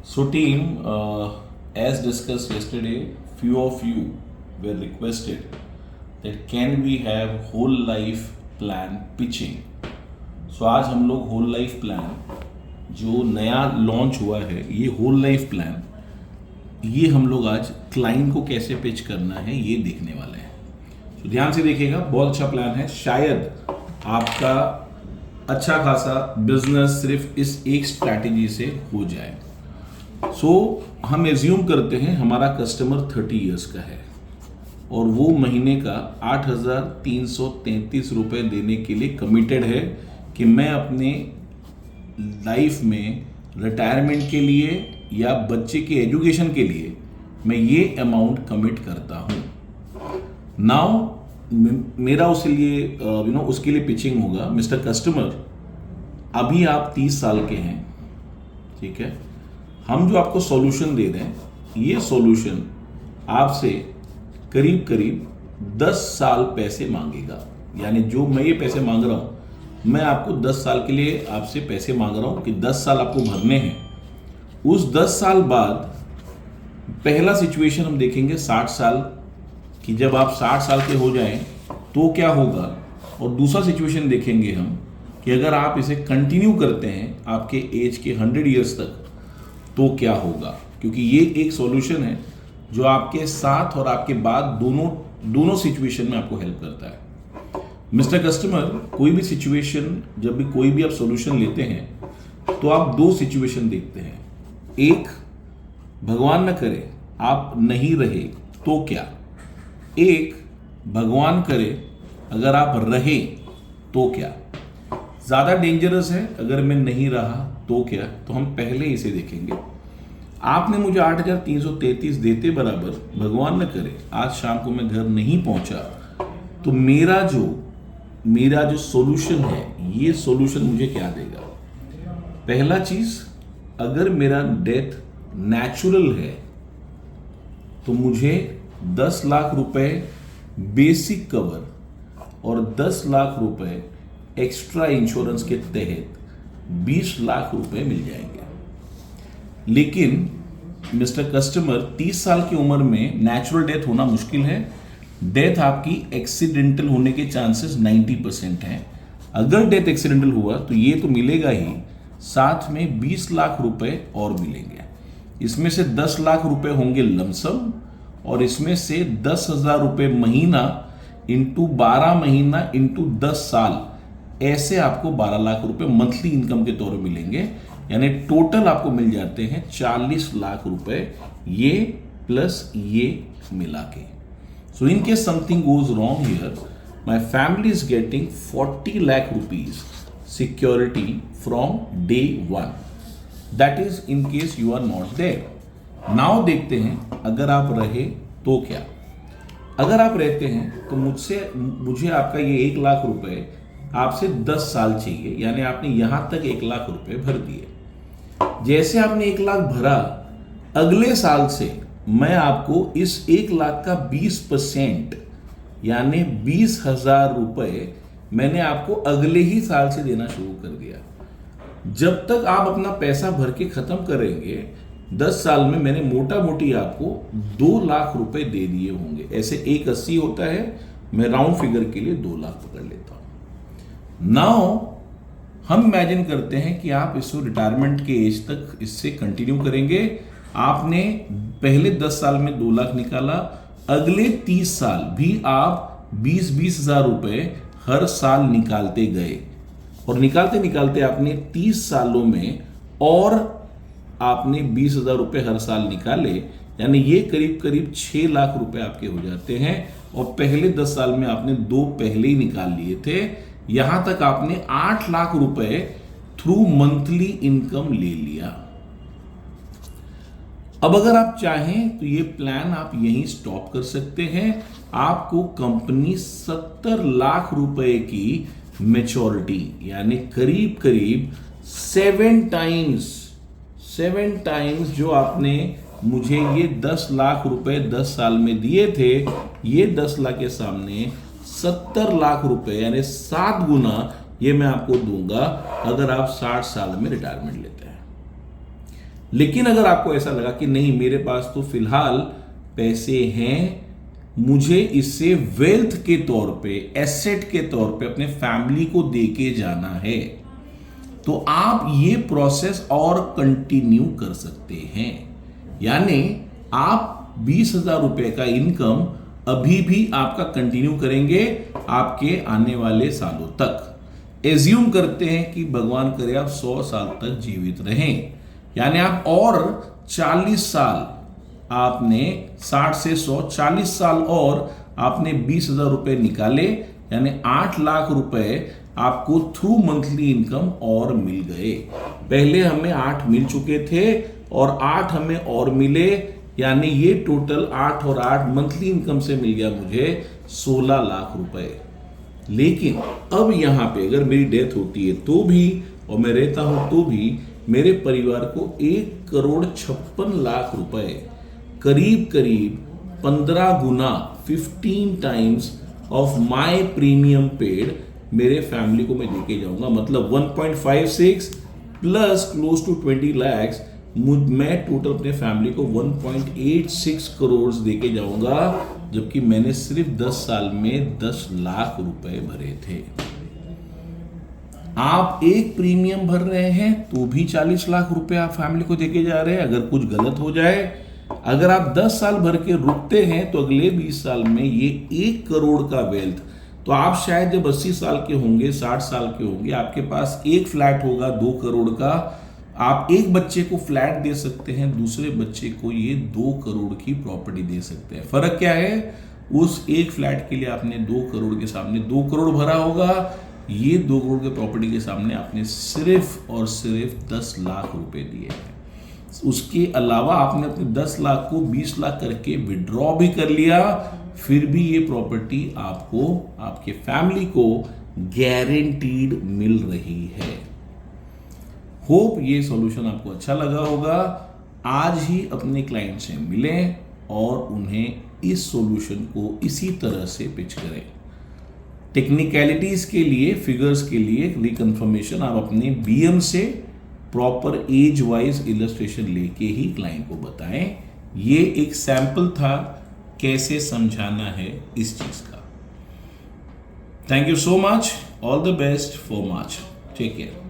So, team, as discussed yesterday, few of you were requested that can we have whole life plan pitching. So, आज हम लोग whole life plan जो नया launch हुआ है, ये whole life plan, ये हम लोग आज क्लाइंट को कैसे पिच करना है ये देखने वाले हैं. तो ध्यान से देखिएगा, बहुत अच्छा प्लान है. शायद आपका अच्छा खासा बिजनेस सिर्फ इस एक स्ट्रैटेजी से हो जाए. हम एज्यूम करते हैं हमारा कस्टमर 30 इयर्स का है और वो महीने का 8,333 रुपये देने के लिए कमिटेड है कि मैं अपने लाइफ में रिटायरमेंट के लिए या बच्चे के एजुकेशन के लिए मैं ये अमाउंट कमिट करता हूँ. नाउ मेरा उसके लिए पिचिंग होगा, मिस्टर कस्टमर, अभी आप 30 साल के हैं, ठीक है. हम जो आपको सॉल्यूशन दे रहे हैं, ये सॉल्यूशन आपसे करीब करीब 10 साल पैसे मांगेगा. यानी जो मैं ये पैसे मांग रहा हूँ, मैं आपको 10 साल के लिए आपसे पैसे मांग रहा हूँ कि 10 साल आपको भरने हैं. उस 10 साल बाद पहला सिचुएशन हम देखेंगे 60 साल कि जब आप 60 साल के हो जाएं तो क्या होगा, और दूसरा सिचुएशन देखेंगे हम कि अगर आप इसे कंटिन्यू करते हैं आपके एज के 100 ईयर्स तक तो क्या होगा. क्योंकि ये एक सॉल्यूशन है जो आपके साथ और आपके बाद दोनों सिचुएशन में आपको हेल्प करता है. मिस्टर कस्टमर, कोई भी सिचुएशन, जब भी कोई भी आप सॉल्यूशन लेते हैं तो आप 2 सिचुएशन देखते हैं. एक, भगवान न करे आप नहीं रहे तो क्या. एक, भगवान करे अगर आप रहे तो क्या. ज़्यादा डेंजरस है अगर मैं नहीं रहा तो क्या. तो हम पहले इसे देखेंगे. आपने मुझे 8,333 देते बराबर भगवान न करे आज शाम को मैं घर नहीं पहुंचा तो मेरा जो सॉल्यूशन है, ये सॉल्यूशन मुझे क्या देगा. पहला चीज, अगर मेरा डेथ नेचुरल है तो मुझे 10 लाख रुपए बेसिक कवर और 10 लाख रुपए एक्स्ट्रा इंश्योरेंस के तहत 20 लाख रुपए मिल जाएंगे. लेकिन मिस्टर कस्टमर, 30 साल की उम्र में नेचुरल डेथ होना मुश्किल है. डेथ आपकी एक्सीडेंटल होने के चांसेस 90% हैं. अगर डेथ एक्सीडेंटल हुआ तो ये तो मिलेगा ही, साथ में 20 लाख रुपए और मिलेंगे. इसमें से 10 लाख रुपए होंगे लमसम और इसमें से 10,000 रुपए महीना इंटू 12 महीना इंटू 10 साल, ऐसे आपको 12 लाख रुपए मंथली इनकम के तौर पर मिलेंगे. यानी टोटल आपको मिल जाते हैं 40 लाख रुपए, ये प्लस ये मिला के. So in case something goes wrong here, my family is getting 40 lakh rupees security from day 1. That is in case you are not there. Now देखते हैं अगर आप रहे तो क्या. अगर आप रहते हैं तो मुझे आपका ये 1 लाख रुपए आपसे 10 साल चाहिए. यानी आपने यहां तक 1 लाख रुपए भर दिए. जैसे आपने 1 लाख भरा, अगले साल से मैं आपको इस 1 लाख का 20% यानी 20,000 रुपए मैंने आपको अगले ही साल से देना शुरू कर दिया. जब तक आप अपना पैसा भर के खत्म करेंगे, 10 साल में मैंने मोटा मोटी आपको 2 लाख रुपए दे दिए होंगे. ऐसे 180 होता है, मैं राउंड फिगर के लिए 2 लाख पकड़ लेता हूं. नाउ हम इमेजिन करते हैं कि आप इसको रिटायरमेंट के एज तक इससे कंटिन्यू करेंगे. आपने पहले 10 साल में 2 लाख निकाला, अगले 30 साल भी आप 20-20 हजार रुपए हर साल निकालते गए और निकालते निकालते आपने 30 सालों में और आपने 20,000 रुपए हर साल निकाले. यानी ये करीब करीब 6 लाख रुपए आपके हो जाते हैं. और पहले 10 साल में आपने 2 पहले ही निकाल लिए थे. यहां तक आपने 8 लाख रुपए थ्रू मंथली इनकम ले लिया. अब अगर आप चाहें तो ये प्लान आप यहीं स्टॉप कर सकते हैं. आपको कंपनी 70 लाख रुपए की मैच्योरिटी यानी करीब करीब 7 टाइम्स जो आपने मुझे ये 10 लाख रुपए 10 साल में दिए थे, ये 10 लाख के सामने 70 लाख रुपए यानी 7 गुना ये मैं आपको दूंगा अगर आप 60 साल में रिटायरमेंट लेते हैं. लेकिन अगर आपको ऐसा लगा कि नहीं, मेरे पास तो फिलहाल पैसे हैं, मुझे इससे वेल्थ के तौर पे, एसेट के तौर पे अपने फैमिली को देके जाना है, तो आप ये प्रोसेस और कंटिन्यू कर सकते हैं। यानी आप 20,000 रुपए का इनकम अभी भी आपका कंटिन्यू करेंगे आपके आने वाले सालों तक। एज्यूम करते हैं कि भगवान करे आप 100 साल तक जीवित रहें, यानी आप और 40 साल, आपने 60 से 100 40 साल और आपने 20,000 रुपए निकाले, यानी 8 लाख रुपए आपको थ्रू मंथली इनकम और मिल गए। पहले हमें 8 मिल चुके थे और 8 हमें और मिले, यानी ये टोटल 8 और 8 मंथली इनकम से मिल गया मुझे 16 लाख रुपए। लेकिन अब यहां पे अगर मेरी डेथ होती है तो भी, और मैं रहता हूं तो भी, मेरे परिवार को 1,56,00,000 रुपए, करीब करीब 15 गुना, 15 times of my premium paid मेरे फैमिली को मैं देके जाऊंगा। मतलब 1.56 प्लस क्लोज टू 20 lakhs, मैं टोटल अपने फैमिली को 1.86 करोड़ देके जाऊंगा, जबकि मैंने सिर्फ 10 साल में 10 लाख रुपए भरे थे। आप एक प्रीमियम भर रहे हैं तो भी 40 लाख रुपए आप फैमिली को देके जा रहे हैं। अगर कुछ गलत हो जाए, अगर आप 10 साल भर के रुकते हैं तो अगले 20 साल में ये 1 करोड़ का वेल्थ, तो आप शायद जब 80 साल के होंगे, 60 साल के होंगे, आपके पास एक फ्लैट होगा 2 करोड़ का, आप एक बच्चे को फ्लैट दे सकते हैं, दूसरे बच्चे को ये 2 करोड़ की प्रॉपर्टी दे सकते हैं। फर्क क्या है? उस एक फ्लैट के लिए आपने 2 करोड़ के सामने 2 करोड़ भरा होगा, ये 2 करोड़ के प्रॉपर्टी के सामने आपने सिर्फ और सिर्फ 10 लाख रुपए दिए हैं। उसके अलावा आपने अपने 10 लाख को 20 लाख करके विड्रॉ भी कर लिया, फिर भी ये प्रॉपर्टी आपको, आपके फैमिली को गारंटीड मिल रही है। होप ये सॉल्यूशन आपको अच्छा लगा होगा। आज ही अपने क्लाइंट से मिलें और उन्हें इस सॉल्यूशन को इसी तरह से पिच करें। टेक्निकलिटीज के लिए, फिगर्स के लिए रिकन्फर्मेशन आप अपने बीएम से प्रॉपर एज वाइज इलस्ट्रेशन लेके ही क्लाइंट को बताएं। ये एक सैंपल था कैसे समझाना है इस चीज का। Thank you so much, all the best for March, take care.